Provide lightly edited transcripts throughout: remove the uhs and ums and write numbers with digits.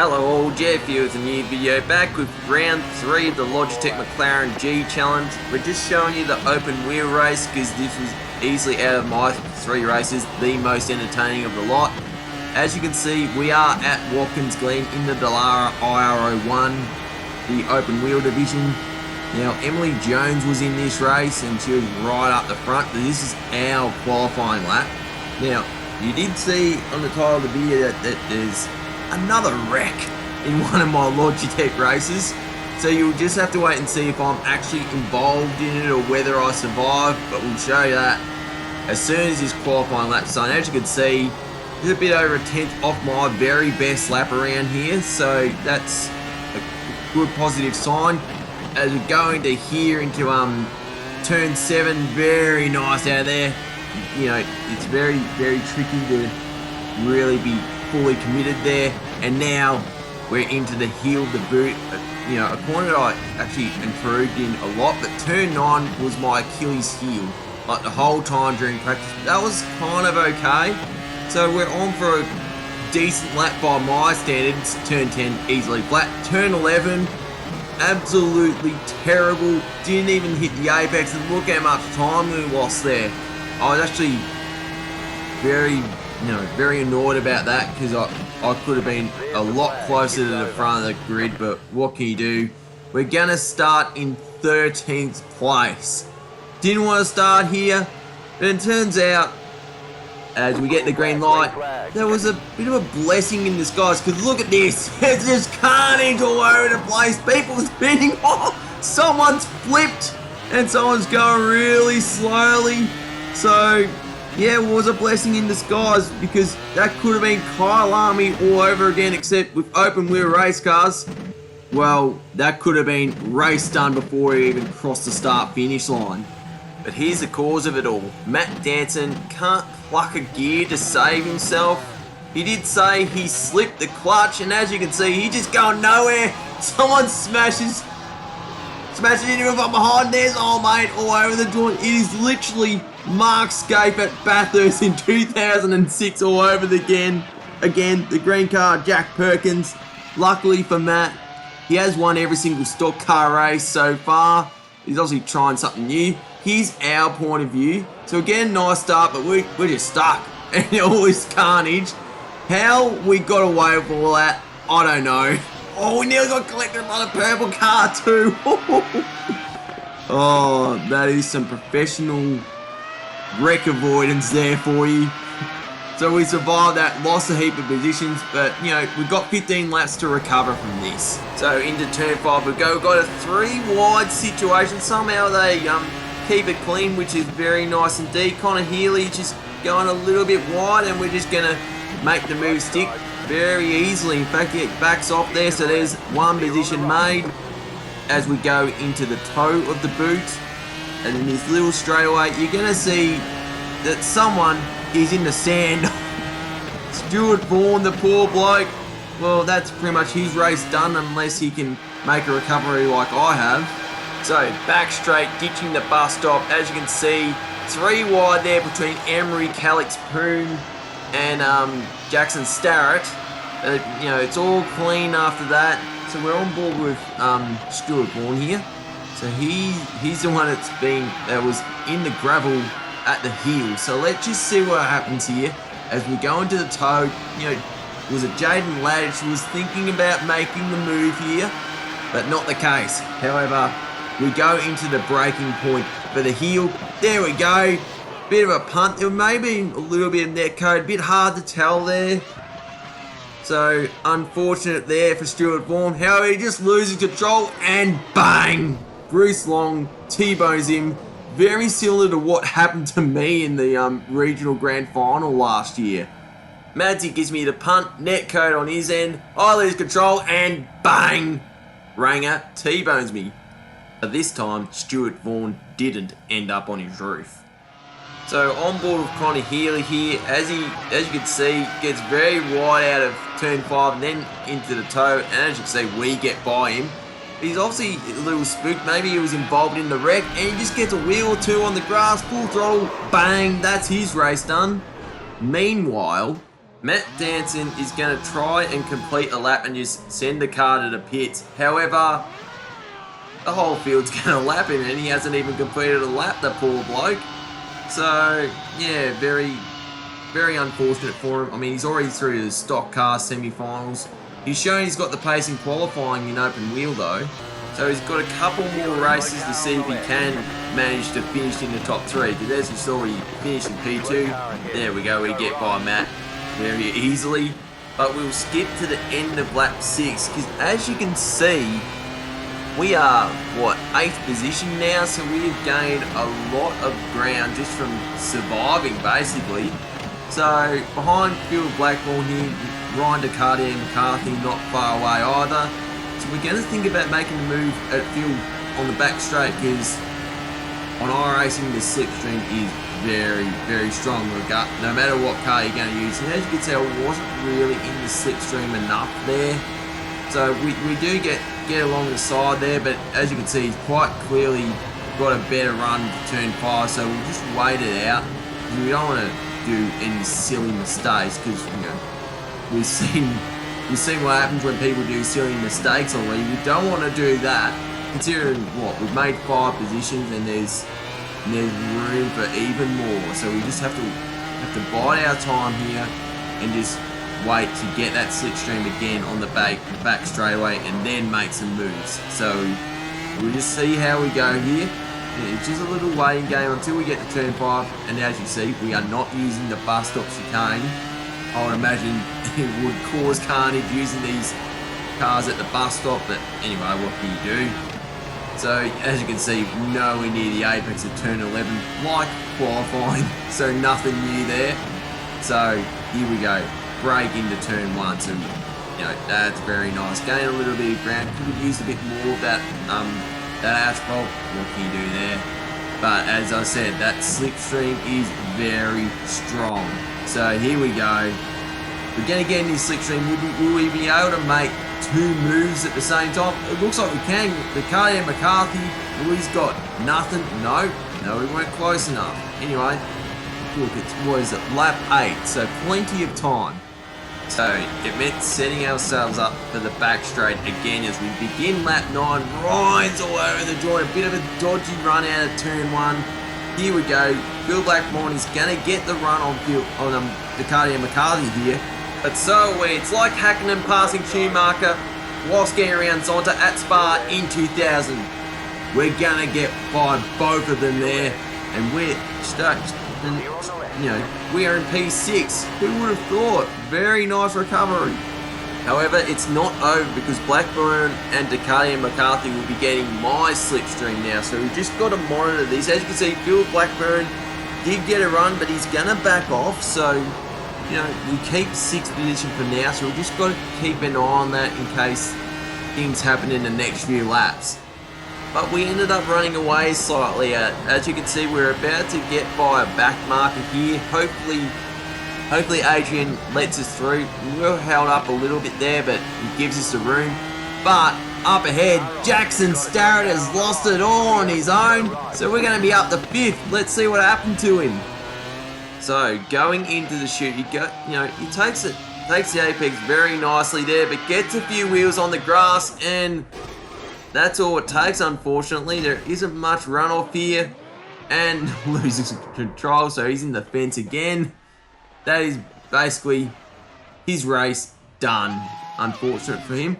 Hello all, Jeff here with a new video back with round 3 of the Logitech McLaren G challenge. We're just showing you the open wheel race because this was easily out of my 3 races the most entertaining of the lot. As you can see, we are at Watkins Glen in the Dallara IR01, the open wheel division. Now Emily Jones was in this race and she was right up the front, but this is our qualifying lap. Now you did see on the title of the video that there's another wreck in one of my Logitech races, so you'll just have to wait and see if I'm actually involved in it or whether I survive, but we'll show you that as soon as this qualifying lap's done. As you can see, there's a bit over a tenth off my very best lap around here, so that's a good positive sign. As we go into here into turn 7, very nice out there. You know, it's very tricky to really be fully committed there, and now we're into the heel of the boot. You know, a corner that I actually improved in a lot, but turn 9 was my Achilles heel, like the whole time during practice. That was kind of okay, so we're on for a decent lap by my standards. Turn 10 easily flat. Turn 11 absolutely terrible, didn't even hit the apex, and look how much time we lost there. I was actually very annoyed about that because I could have been a lot closer to the front of the grid, but what can you do? We're gonna start in 13th place. Didn't want to start here, but it turns out as we get the green light, there was a bit of a blessing in disguise, because look at this, it's just carnage all over the place. People are spinning, someone's flipped and someone's going really slowly. So yeah, it was a blessing in disguise, because that could have been Kyle Army all over again, except with open wheel race cars. Well, that could have been race done before he even crossed the start finish line. But here's the cause of it all. Matt Danson can't pluck a gear to save himself. He did say he slipped the clutch, and as you can see, he's just going nowhere. Someone smashes into him from behind. There's old mate all over the joint. It is literally Markscape at Bathurst in 2006 all over again. The green car, Jack Perkins. Luckily for Matt, he has won every single stock car race so far. He's obviously trying something new. Here's our point of view. So again, nice start, but we're just stuck. And all this carnage. How we got away with all that, I don't know. Oh, we nearly got collected by the purple car too. Oh, that is some professional wreck avoidance there for you. So we survived that, lost a heap of positions, but you know, we've got 15 laps to recover from this. So into turn 5 we go. We've got a 3 wide situation. Somehow they keep it clean, which is very nice indeed. Connor Healy just going a little bit wide, and we're just gonna make the move stick very easily. In fact, it backs off there, so there's one position made as we go into the toe of the boot. And in this little straightaway, you're gonna see that someone is in the sand. Stuart Vaughan, the poor bloke, well, that's pretty much his race done unless he can make a recovery like I have. So back straight, ditching the bus stop. As you can see, 3 wide there between Emery, Calix Poon and Jackson Starrett. You know, it's all clean after that. So we're on board with Stuart Vaughan here. So he's the one that was in the gravel at the heel. So let's just see what happens here as we go into the toe. You know, it was a Jaden Ladditch who was thinking about making the move here, but not the case. However, we go into the braking point for the heel. There we go. Bit of a punt. There may be a little bit of net code. A bit hard to tell there. So unfortunate there for Stuart Vaughan. However, he just loses control and bang! Bruce Long T-bones him. Very similar to what happened to me in the regional grand final last year. Madsy gives me the punt, net code on his end. I lose control and bang! Ranger T-bones me. But this time, Stuart Vaughan didn't end up on his roof. So on board with Connie Healy here, as you can see, gets very wide out of turn 5 and then into the toe, and as you can see, we get by him. He's obviously a little spooked, maybe he was involved in the wreck, and he just gets a wheel or two on the grass, full throttle, bang, that's his race done. Meanwhile, Matt Danson is going to try and complete a lap and just send the car to the pits. However, the whole field's going to lap him and he hasn't even completed a lap, the poor bloke. So, yeah, very, very unfortunate for him. I mean, he's already through the stock car semi-finals. He's shown he's got the pace in qualifying in open wheel though. So he's got a couple more races to see if he can manage to finish in the top 3. Because as you saw, he finished in P2. There we go, we get by Matt very easily. But we'll skip to the end of lap 6. Because as you can see, we are, what, 8th position now. So we've gained a lot of ground just from surviving, basically. So behind Phil Blackmore here, Ryan Ducati and McCarthy not far away either. So we're going to think about making a move at Phil on the back straight because on iRacing the slipstream is very, very strong no matter what car you're going to use. And as you can see, I wasn't really in the slipstream enough there. So we do get along the side there, but as you can see, he's quite clearly got a better run to turn 5. So we'll just wait it out. We don't want to do any silly mistakes because, you know, we've seen what happens when people do silly mistakes already. We don't want to do that, considering what we've made 5 positions and there's room for even more. So we just have to bide our time here and just wait to get that slipstream again on the back straightaway and then make some moves. So we'll just see how we go here. It's just a little waiting game until we get to turn 5, and as you see, we are not using the bus stop chicane. I would imagine it would cause carnage using these cars at the bus stop, but anyway, what can you do? So, as you can see, nowhere near the apex of turn 11, like qualifying, so nothing new there. So, here we go, break into turn 1, so, you know, that's very nice. Gain a little bit of ground, could have used a bit more of that asphalt, what can you do there? But as I said, that slipstream is very strong. So here we go. We're going to get in this slipstream. Will we be able to make 2 moves at the same time? It looks like we can. Ducati and McCarthy, well, he's got nothing. No, we weren't close enough. Anyway, look, what is it? Lap 8, so plenty of time. So it meant setting ourselves up for the back straight again as we begin lap 9. Ryan's all over the joint, a bit of a dodgy run out of turn 1. Here we go. Phil Blackmore is going to get the run on Ducati and McCarthy here. But so are we. It's like Hakkinen passing Schumacher whilst getting around Zonta at Spa in 2000. We're going to get by both of them there. And we're stoked. And, you know, we are in P6. Who would have thought? Very nice recovery. However, it's not over because Blackburn and Ducati and McCarthy will be getting my slipstream now. So we've just got to monitor these. As you can see, Phil Blackburn did get a run, but he's going to back off. So, you know, we keep 6th position for now. So we've just got to keep an eye on that in case things happen in the next few laps. But we ended up running away slightly. As you can see, we're about to get by a back marker here. Hopefully Adrian lets us through. We were held up a little bit there, but he gives us the room. But up ahead, Jackson Starrett has lost it all on his own. So we're going to be up to 5th. Let's see what happened to him. So going into the chute, he takes the apex very nicely there, but gets a few wheels on the grass, and that's all it takes. Unfortunately, there isn't much runoff here, and loses control. So he's in the fence again. That is basically his race done. Unfortunate for him.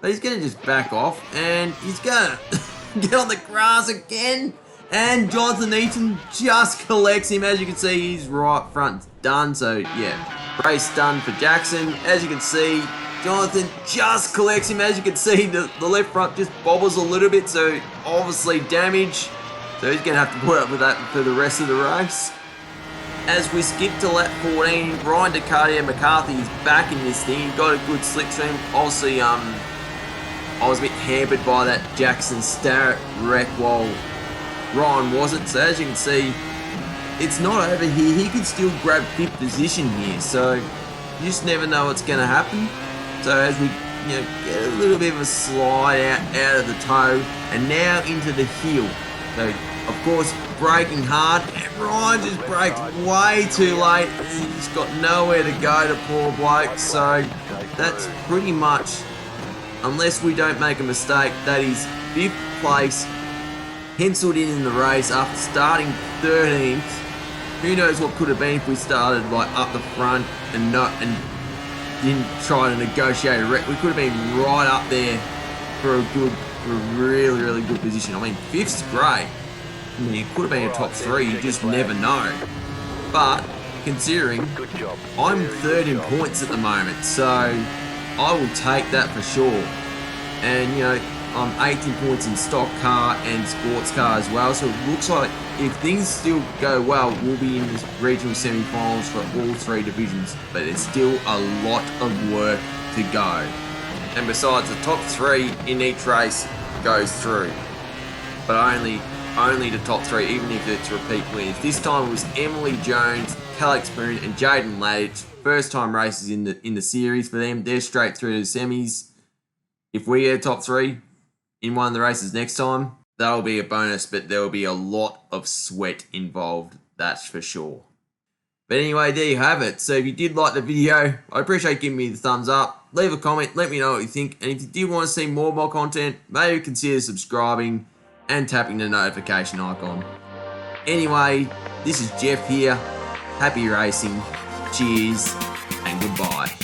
But he's going to just back off. And he's going to get on the grass again. And Jonathan Eaton just collects him. As you can see, his right front's done. So, yeah, race done for Jackson. As you can see, Jonathan just collects him. As you can see, the left front just bobbles a little bit. So, obviously damage. So, he's going to have to put up with that for the rest of the race. As we skip to lap 14, Ryan Ducati and McCarthy is back in this thing. He got a good slipstream. Obviously, I was a bit hampered by that Jackson Starrett wreck while Ryan wasn't. So as you can see, it's not over here. He could still grab 5th position here. So you just never know what's going to happen. So as we get a little bit of a slide out of the toe and now into the heel. So Of course, braking hard, and Ryan just braked way too late. He's got nowhere to go, the poor bloke. So that's pretty much, unless we don't make a mistake, that is 5th place, penciled in the race after starting 13th. Who knows what could have been if we started like up the front and didn't try to negotiate a wreck. We could have been right up there for a really, really good position. I mean, 5th's great. I mean, it could have been a top 3, you just never know. But, considering I'm 3rd in points at the moment, so I will take that for sure. And, you know, I'm 8th in points in stock car and sports car as well, so it looks like if things still go well, we'll be in the regional semi-finals for all 3 divisions, but there's still a lot of work to go. And besides, the top 3 in each race goes through, but only the top 3, even if it's repeat winners. This time it was Emily Jones, Calix Boone, and Jaden Ladich. First time races in the series for them. They're straight through to the semis. If we get a top 3 in one of the races next time, that'll be a bonus, but there will be a lot of sweat involved, that's for sure. But anyway, there you have it. So if you did like the video, I appreciate giving me the thumbs up. Leave a comment, let me know what you think. And if you did want to see more of my content, maybe consider subscribing and tapping the notification icon. Anyway, this is Jeff here. Happy racing. Cheers and goodbye.